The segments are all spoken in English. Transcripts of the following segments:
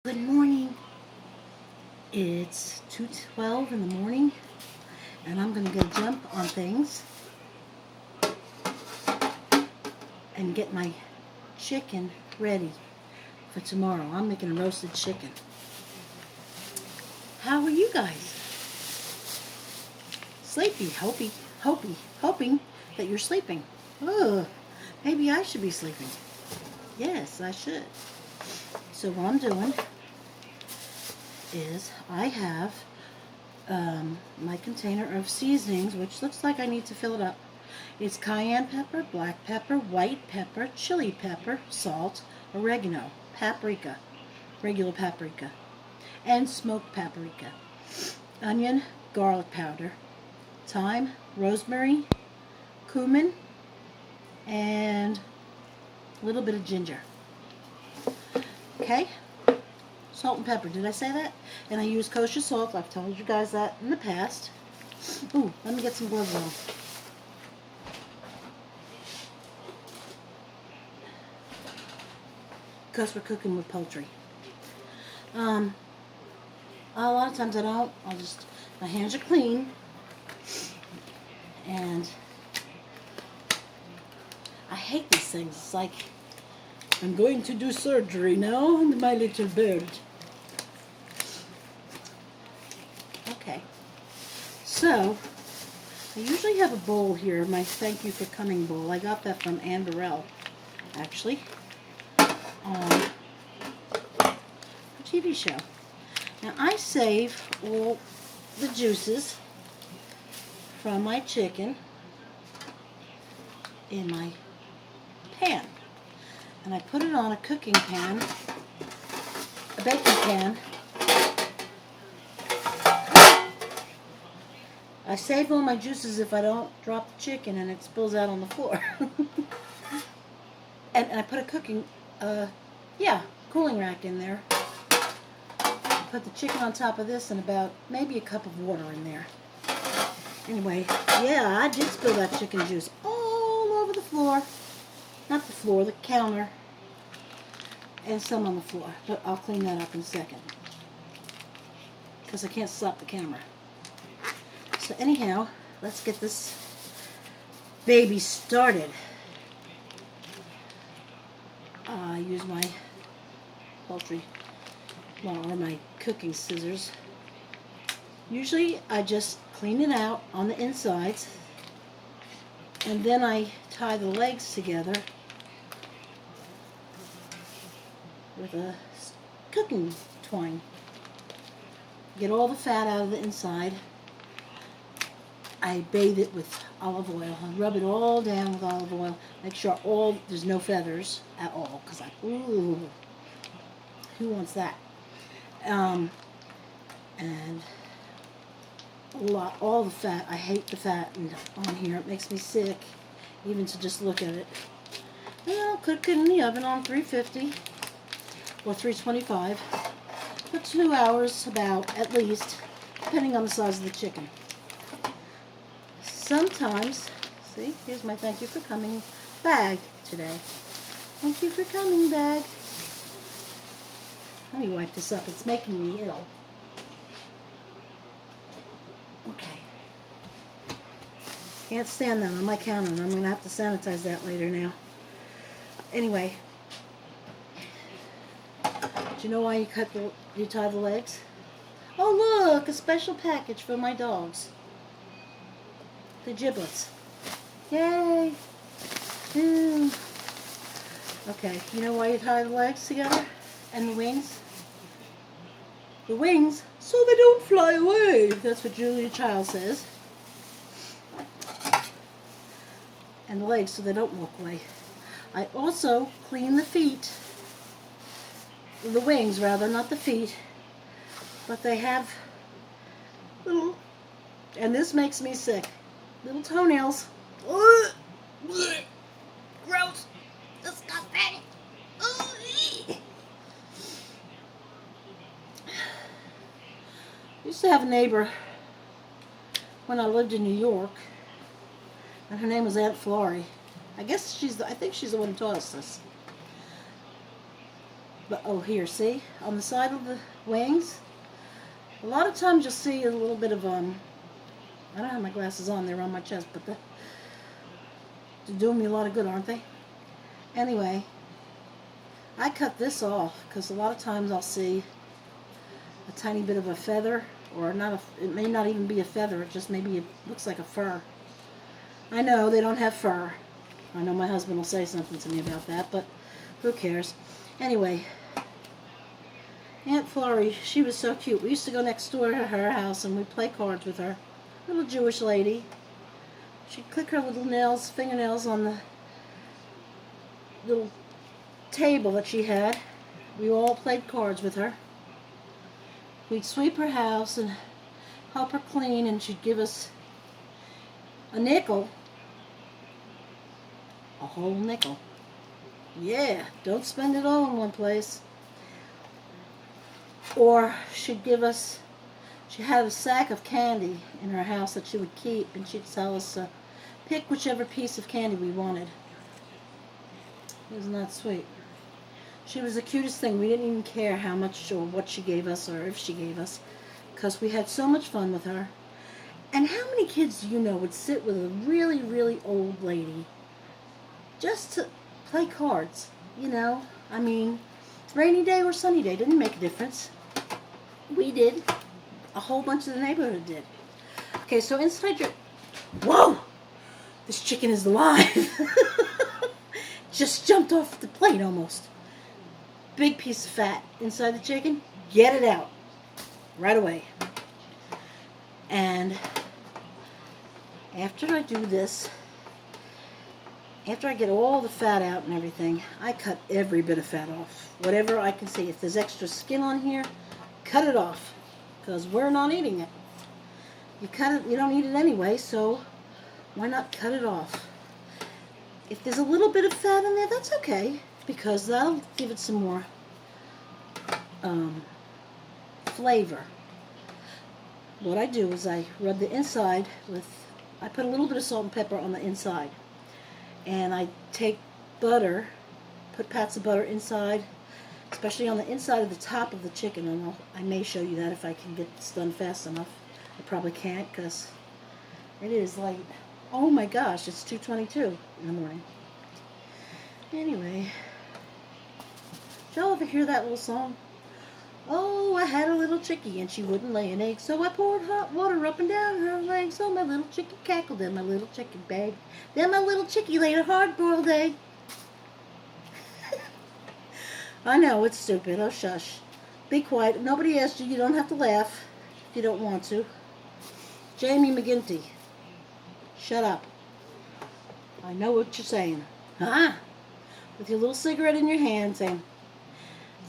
Good morning. It's 2:12 in the morning, and I'm going to go jump on things and get my chicken ready for tomorrow. I'm making a roasted chicken. How are you guys? Sleepy, hoping that you're sleeping. Oh, maybe I should be sleeping. Yes, I should. So what I'm doing is I have my container of seasonings, which looks like I need to fill it up. It's cayenne pepper, black pepper, white pepper, chili pepper, salt, oregano, paprika, regular paprika, and smoked paprika, onion, garlic powder, thyme, rosemary, cumin, and a little bit of ginger. Okay? Salt and pepper. Did I say that? And I use kosher salt. I've told you guys that in the past. Ooh, let me get some gloves on. Because we're cooking with poultry. A lot of times I don't. My hands are clean. And I hate these things. It's like, I'm going to do surgery now, my little bird. Okay. So, I usually have a bowl here, my thank you for coming bowl. I got that from Angeldeb581, actually, on a TV show. Now, I save all the juices from my chicken in my pan. And I put it on a cooking pan, a baking pan. I save all my juices if I don't drop the chicken and it spills out on the floor. and I put a cooling rack in there. I put the chicken on top of this and about maybe a cup of water in there. Anyway, yeah, I did spill that chicken juice all over the floor. Not the floor, the counter, and some on the floor. But I'll clean that up in a second, because I can't stop the camera. So anyhow, let's get this baby started. I use my or my cooking scissors. Usually I just clean it out on the insides, and then I tie the legs together with a cooking twine. Get all the fat out of the inside. I bathe it with olive oil. I rub it all down with olive oil. Make sure there's no feathers at all, because ooh, who wants that? And all the fat. I hate the fat on here. It makes me sick, even to just look at it. And I'll cook it in the oven on 350 or 325 for 2 hours, about, at least, depending on the size of the chicken. Sometimes, see, here's my thank you for coming bag today. Thank you for coming bag. Let me wipe this up. It's making me ill. Okay. Can't stand that on my counter. I'm going to have to sanitize that later now. Anyway, do you know why you tie the legs? Oh look, a special package for my dogs. The giblets. Yay! Ooh. Okay, you know why you tie the legs together? And the wings? The wings, so they don't fly away. That's what Julia Child says. And the legs, so they don't walk away. I also clean the feet. The wings, rather, not the feet. But they have little, and this makes me sick, little toenails. Ugh. Gross. Disgusting. Ugh. I used to have a neighbor when I lived in New York, and her name was Aunt Florrie. I think she's the one who taught us this. But, oh, here, see? On the side of the wings, a lot of times you'll see a little bit of, I don't have my glasses on, they're on my chest, but they're doing me a lot of good, aren't they? Anyway, I cut this off because a lot of times I'll see a tiny bit of a feather, or not. It may not even be a feather. It just maybe it looks like a fur. I know they don't have fur. I know my husband will say something to me about that, but who cares? Anyway, Aunt Florrie, she was so cute. We used to go next door to her house and we'd play cards with her. Little Jewish lady. She'd click her little nails, fingernails on the little table that she had. We all played cards with her. We'd sweep her house and help her clean, and she'd give us a nickel. A whole nickel. Yeah, don't spend it all in one place. Or she'd give us, she had a sack of candy in her house that she would keep, and she'd tell us to pick whichever piece of candy we wanted. Isn't that sweet? She was the cutest thing. We didn't even care how much or what she gave us or if she gave us, because we had so much fun with her. And how many kids do you know would sit with a really, really old lady just to play cards? You know, I mean, rainy day or sunny day, didn't make a difference. We did. A whole bunch of the neighborhood did. Okay, so inside your... Whoa! This chicken is alive. Just jumped off the plate almost. Big piece of fat inside the chicken. Get it out right away. And after I do this, after I get all the fat out and everything, I cut every bit of fat off. Whatever I can see. If there's extra skin on here, cut it off, because we're not eating it. You cut it, you don't eat it anyway, so why not cut it off? If there's a little bit of fat in there, that's okay, because that'll give it some more flavor. What I do is I rub the inside with, I put a little bit of salt and pepper on the inside, and I take butter, put pats of butter inside, especially on the inside of the top of the chicken, and I may show you that if I can get this done fast enough. I probably can't, because it is late. Oh my gosh, it's 2:22 in the morning. Anyway, did y'all ever hear that little song? Oh, I had a little chickie and she wouldn't lay an egg, so I poured hot water up and down her legs. So my little chickie cackled and my little chickie begged. Then my little chickie laid a hard-boiled egg. I know, it's stupid. Oh, shush. Be quiet. Nobody asked you. You don't have to laugh if you don't want to. Jamie McGinty. Shut up. I know what you're saying. Huh? With your little cigarette in your hand saying,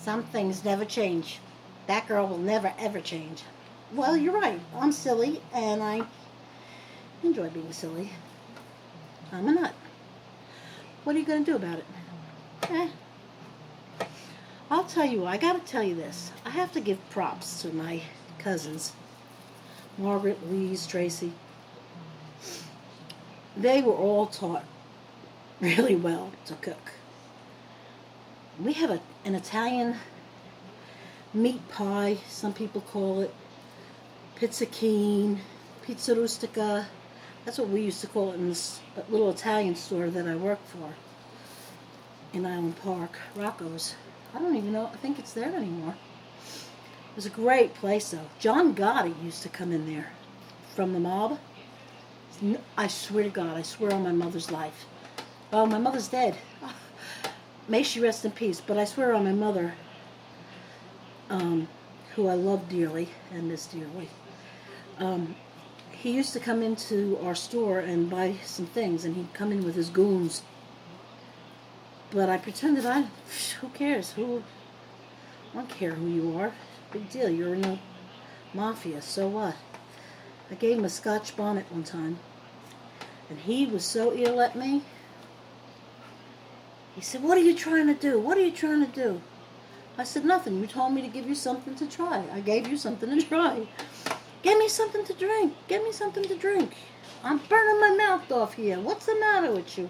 some things never change. That girl will never ever change. Well, you're right. I'm silly, and I enjoy being silly. I'm a nut. What are you going to do about it? I'll tell you, I got to tell you this. I have to give props to my cousins, Margaret, Louise, Tracy. They were all taught really well to cook. We have an Italian meat pie, some people call it pizzichine, pizza rustica. That's what we used to call it in this little Italian store that I worked for in Island Park, Rocco's. I don't even know, I think it's there anymore. It was a great place though. John Gotti used to come in there from the mob. I swear to God, I swear on my mother's life. Well, my mother's dead. May she rest in peace. But I swear on my mother, who I love dearly and miss dearly. He used to come into our store and buy some things, and he'd come in with his goons. But I pretended who cares? I don't care who you are. Big deal. You're in the mafia. So what? I gave him a Scotch bonnet one time, and he was so ill at me. He said, what are you trying to do? What are you trying to do? I said, nothing. You told me to give you something to try. I gave you something to try. Get me something to drink. Get me something to drink. I'm burning my mouth off here. What's the matter with you?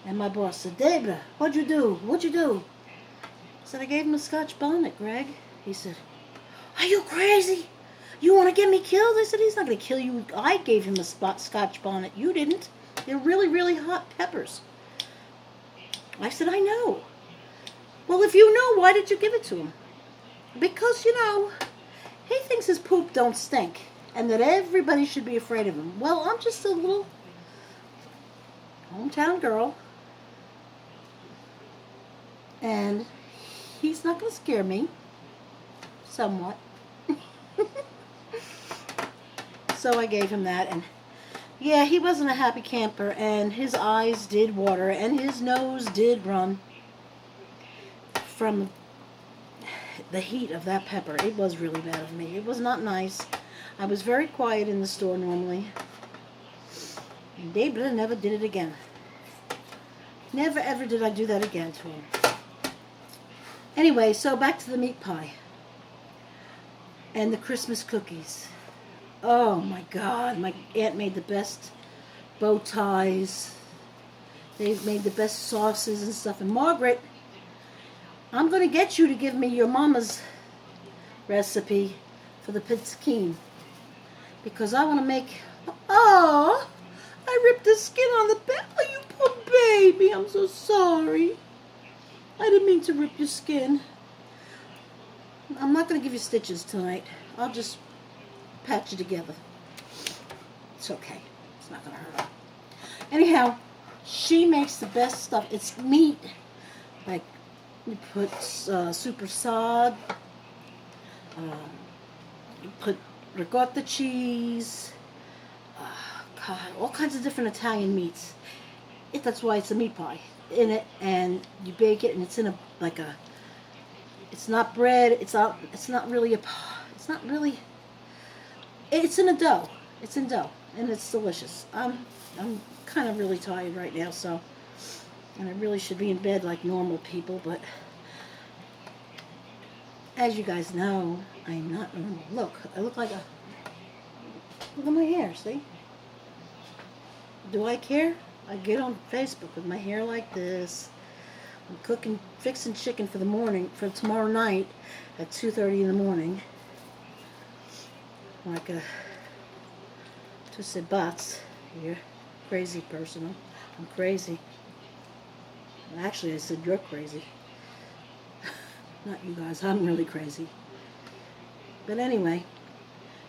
And my boss said, Debra, what'd you do? What'd you do? I said, I gave him a Scotch bonnet, Greg. He said, are you crazy? You want to get me killed? I said, he's not going to kill you. I gave him a Scotch bonnet. You didn't. They're really, really hot peppers. I said, I know. Well, if you know, why did you give it to him? Because, he thinks his poop don't stink and that everybody should be afraid of him. Well, I'm just a little hometown girl, and he's not going to scare me, somewhat. So I gave him that, and yeah, he wasn't a happy camper, and his eyes did water, and his nose did run from the heat of that pepper. It was really bad of me. It was not nice. I was very quiet in the store normally. And David never did it again. Never ever did I do that again to him. Anyway, so back to the meat pie. And the Christmas cookies. Oh my God, my aunt made the best bow ties. They made the best sauces and stuff. And Margaret, I'm going to get you to give me your mama's recipe for the pizzakine. Because I want to make... Oh, I ripped the skin on the bed. Oh, you poor baby. I'm so sorry. I didn't mean to rip your skin. I'm not going to give you stitches tonight. I'll just patch you together. It's okay. It's not going to hurt. Anyhow, she makes the best stuff. It's meat. Like, you put super sod. You put ricotta cheese. God, all kinds of different Italian meats. That's why it's a meat pie in it, and you bake it, and it's in it's not bread. It's not really it's in a dough. It's in dough, and it's delicious. I'm kind of really tired right now, so, and I really should be in bed like normal people, but as you guys know, I'm not normal. Look, I look like look at my hair, see? Do I care? I get on Facebook with my hair like this. I'm fixing chicken for tomorrow night at 2:30 in the morning. Like a Tussibats here. Crazy person. I'm crazy. Actually, I said you're crazy. Not you guys. I'm really crazy. But anyway,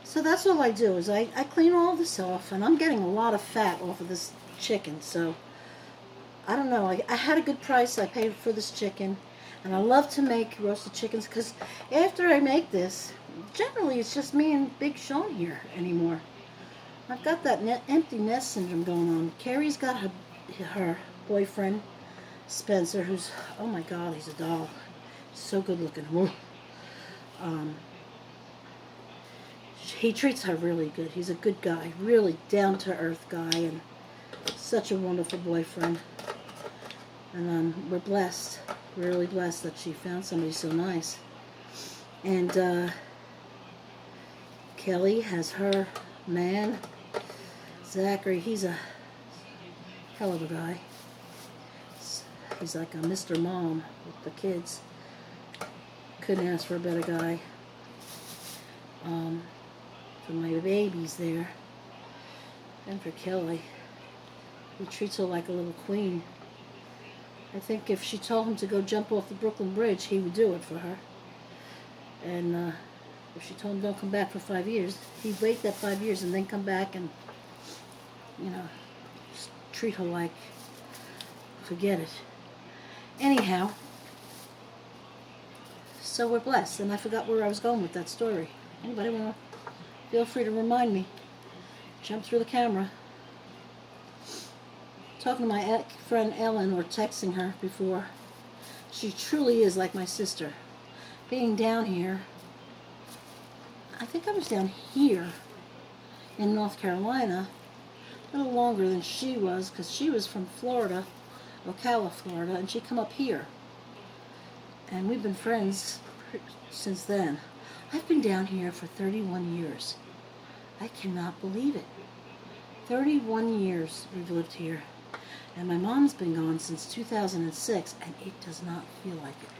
so that's all I do is I clean all this off, and I'm getting a lot of fat off of this chicken, so I don't know. I had a good price. I paid for this chicken, and I love to make roasted chickens because after I make this, generally it's just me and Big Sean here anymore. I've got that empty nest syndrome going on. Carrie's got her boyfriend, Spencer, who's, oh my God, he's a doll. He's so good looking. He treats her really good. He's a good guy, really down-to-earth guy, and such a wonderful boyfriend. And we're blessed, really blessed that she found somebody so nice. And Kelly has her man, Zachary. He's a hell of a guy. He's like a Mr. Mom with the kids. Couldn't ask for a better guy. For my babies there, and for Kelly, he treats her like a little queen. I think if she told him to go jump off the Brooklyn Bridge, he would do it for her. And if she told him don't come back for 5 years, he'd wait that 5 years and then come back and, just treat her like, forget it. Anyhow, so we're blessed, and I forgot where I was going with that story. Anybody want to? Feel free to remind me. Jump through the camera. Talking to my friend Ellen, or texting her before. She truly is like my sister. Being down here, I think I was down here in North Carolina a little longer than she was, because she was from Florida, Ocala, Florida, and she come up here. And we've been friends since then. I've been down here for 31 years. I cannot believe it. 31 years we've lived here. And my mom's been gone since 2006, and it does not feel like it.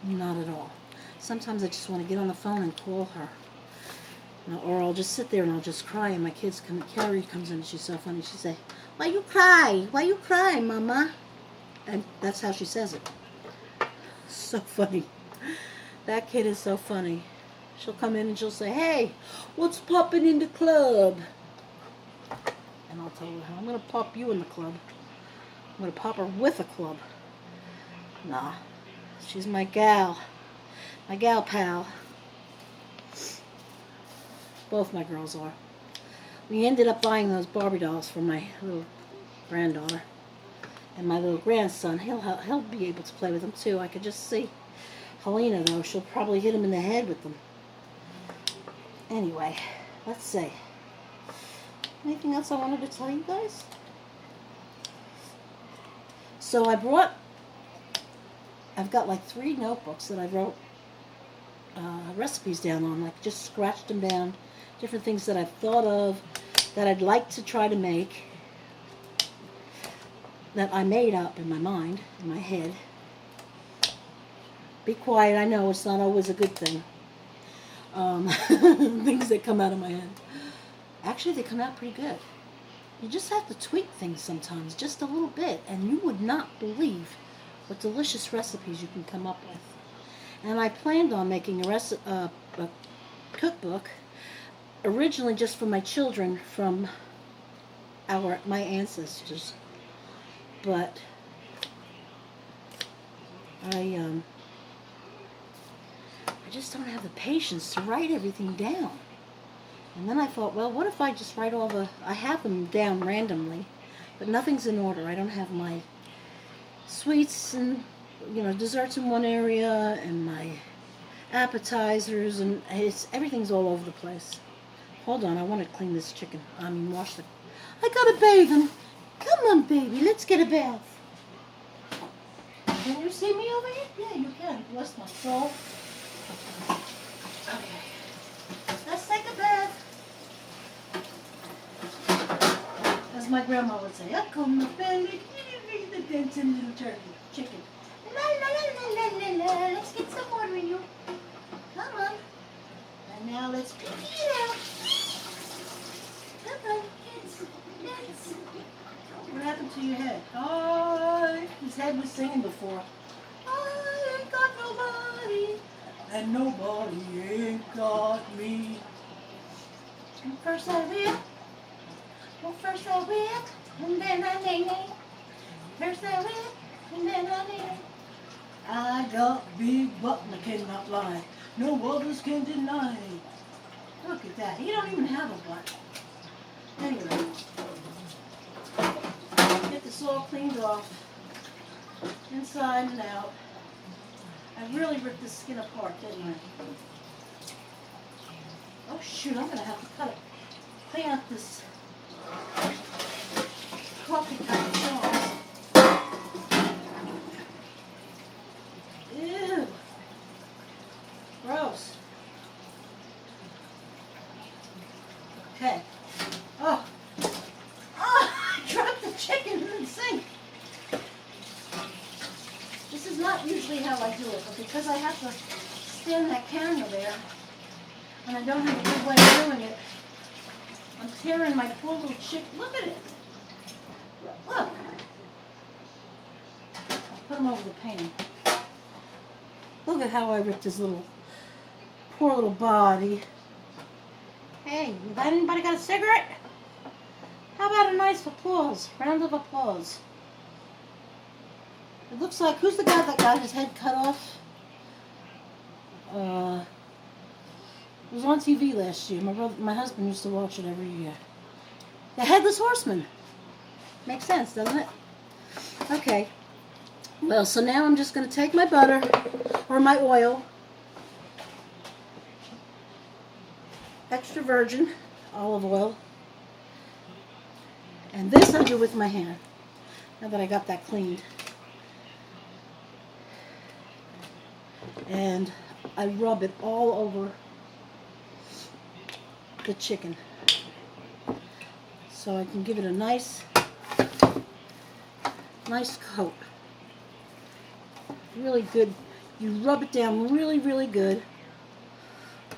Not at all. Sometimes I just want to get on the phone and call her. Or I'll just sit there and I'll just cry, and my kids come, Carrie comes in and she's so funny. She say, "Why you cry? Why you cry, Mama?" And that's how she says it. So funny. That kid is so funny. She'll come in and she'll say, "Hey, what's popping in the club?" And I'll tell her, "I'm going to pop you in the club. I'm going to pop her with a club." Nah, she's my gal pal. Both my girls are. We ended up buying those Barbie dolls for my little granddaughter. And my little grandson, he'll be able to play with them too. I could just see. Helena, though, she'll probably hit him in the head with them. Anyway, let's see. Anything else I wanted to tell you guys? So I've got like 3 notebooks that I wrote recipes down on, like just scratched them down, different things that I've thought of that I'd like to try to make, that I made up in my mind, in my head. Be quiet, I know it's not always a good thing. Things that come out of my head. Actually, they come out pretty good. You just have to tweak things sometimes, just a little bit, and you would not believe what delicious recipes you can come up with. And I planned on making a cookbook, originally just for my children from my ancestors, but I just don't have the patience to write everything down. And then I thought, well, what if I just write I have them down randomly, but nothing's in order. I don't have my sweets and, desserts in one area, and my appetizers, and everything's all over the place. Hold on, I want to clean this chicken. Wash the... I gotta bathe him. Come on, baby, let's get a bath. Can you see me over here? Yeah, you can. Bless my soul. Okay. Let's take a bath. As my grandma would say, up come the belly, the dancing little turkey, chicken. La la la la la la. Let's get some water in you. Come on. And now let's pick it out. Come on, kids. Yes. What happened to your head? Oh, his head was singing before. I ain't got nobody, and nobody ain't got me. And first I whip, and then I nay. First I whip, and then I nay. I got big butt and I cannot lie. No others can deny. Look at that. He don't even have a butt. Anyway, get this all cleaned off, inside and out. I really ripped this skin apart, didn't I? Oh shoot, I'm going to have to cut it. Clean up this coffee cup of sauce. Ew. Gross. Okay. Oh, I dropped the chicken in the sink. This is not usually how I do it, but because I have to stand that camera there, and I don't have a good way of doing it, I'm tearing my poor little chicken. Look at it. Look. I'll put him over the pan. Look at how I ripped his poor little body. Hey, anybody got a cigarette? How about a nice applause? Round of applause. It looks like, who's the guy that got his head cut off? It was on TV last year. My husband used to watch it every year. The Headless Horseman. Makes sense, doesn't it? Okay. Well, so now I'm just going to take my butter, or my oil, extra virgin olive oil, and this I do with my hand, now that I got that cleaned. And I rub it all over the chicken so I can give it a nice coat. Really good You rub it down really, really good.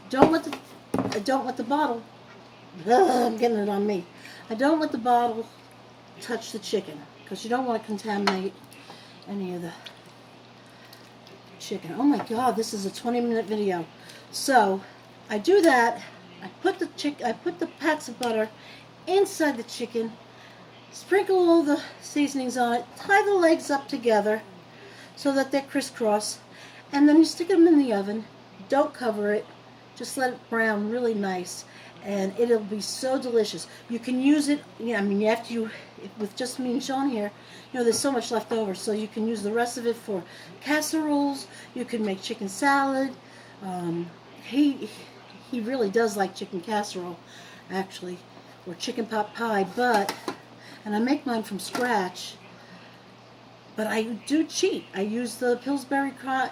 Don't let the bottle. Ugh, I'm getting it on me. I don't let the bottle touch the chicken because you don't want to contaminate any of the chicken. Oh my God, this is a 20-minute video. So I do that. I put the pats of butter inside the chicken, sprinkle all the seasonings on it, tie the legs up together so that they're crisscross, and then you stick them in the oven. Don't cover it. Just let it brown really nice, and it'll be so delicious. You can use it, I mean, with just me and Sean here, there's so much left over, so you can use the rest of it for casseroles. You can make chicken salad. He really does like chicken casserole, actually, or chicken pot pie, and I make mine from scratch, but I do cheat. I use the Pillsbury pie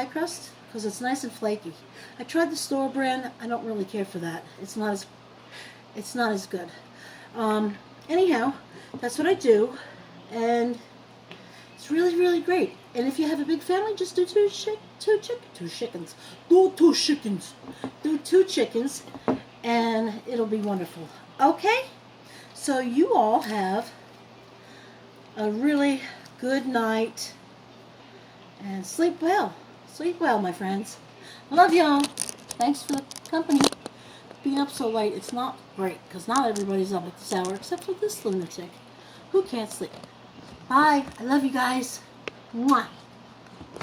crust because it's nice and flaky. I tried the store brand. I don't really care for that. It's not as good. Anyhow, that's what I do, and it's really, really great. And if you have a big family, just do two chickens. Do two chickens, and it'll be wonderful. Okay? So you all have a really good night, and sleep well. Sleep well, my friends. Love y'all. Thanks for the company. Being up so late, it's not great, because not everybody's up at this hour, except for this lunatic who can't sleep. Bye. I love you guys. Mwah.